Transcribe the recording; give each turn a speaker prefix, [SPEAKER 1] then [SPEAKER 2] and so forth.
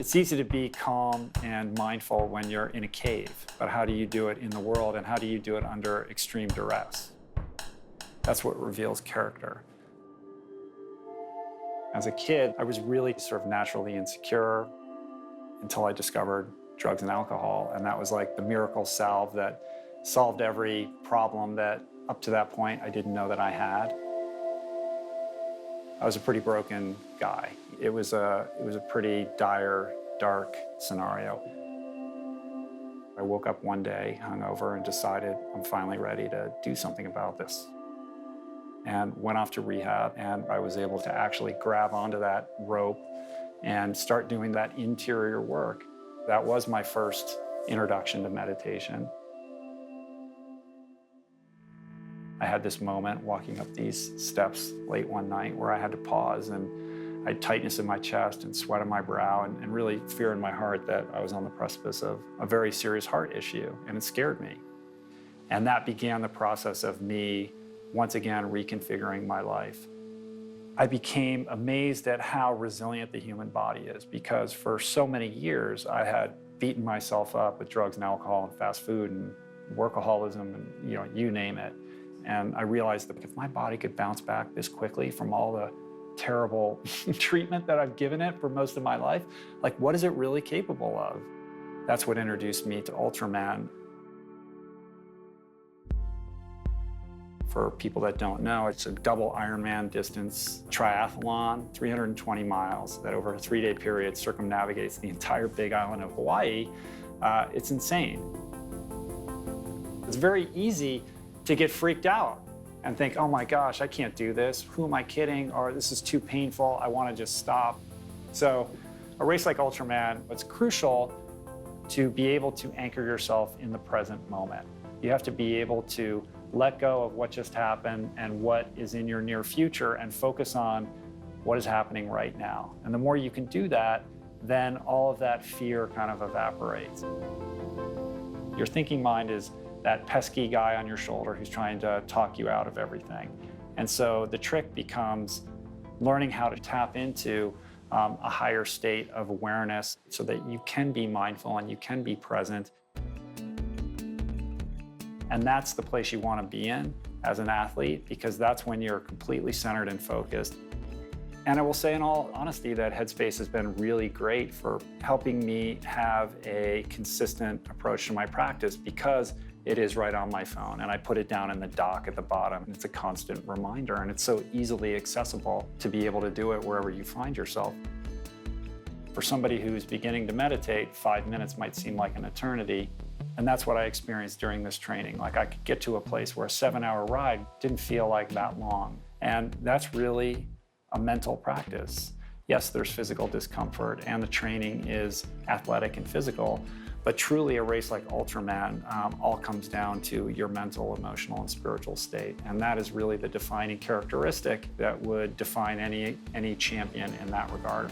[SPEAKER 1] It's easy to be calm and mindful when you're in a cave, but how do you do it in the world, and how do you do it under extreme duress? That's what reveals character. As a kid, I was really sort of naturally insecure until I discovered drugs and alcohol, and that was like the miracle salve that solved every problem that up to that point I didn't know that I had. I was a pretty broken guy. It was a pretty dire, dark scenario. I woke up one day hungover and decided I'm finally ready to do something about this. And went off to rehab, and I was able to actually grab onto that rope and start doing that interior work. That was my first introduction to meditation. I had this moment walking up these steps late one night where I had to pause, and I had tightness in my chest and sweat on my brow and really fear in my heart that I was on the precipice of a very serious heart issue, and it scared me. And that began the process of me once again reconfiguring my life. I became amazed at how resilient the human body is, because for so many years I had beaten myself up with drugs and alcohol and fast food and workaholism and you name it. And I realized that if my body could bounce back this quickly from all the terrible treatment that I've given it for most of my life, like, what is it really capable of? That's what introduced me to Ultraman. For people that don't know, it's a double Ironman distance triathlon, 320 miles, that over a 3-day period circumnavigates the entire big island of Hawaii. It's insane. It's very easy to get freaked out and think, oh my gosh, I can't do this. Who am I kidding? Or this is too painful. I want to just stop. So a race like Ultraman, it's crucial to be able to anchor yourself in the present moment. You have to be able to let go of what just happened and what is in your near future and focus on what is happening right now. And the more you can do that, then all of that fear kind of evaporates. Your thinking mind is that pesky guy on your shoulder who's trying to talk you out of everything. And so the trick becomes learning how to tap into a higher state of awareness so that you can be mindful and you can be present. And that's the place you want to be in as an athlete, because that's when you're completely centered and focused. And I will say in all honesty that Headspace has been really great for helping me have a consistent approach to my practice, because it is right on my phone and I put it down in the dock at the bottom. It's a constant reminder, and it's so easily accessible to be able to do it wherever you find yourself. For somebody who's beginning to meditate, 5 minutes might seem like an eternity. And that's what I experienced during this training. Like, I could get to a place where a 7-hour ride didn't feel like that long. And that's really a mental practice. Yes, there's physical discomfort, and the training is athletic and physical, but truly a race like Ultraman all comes down to your mental, emotional, and spiritual state. And that is really the defining characteristic that would define any champion in that regard.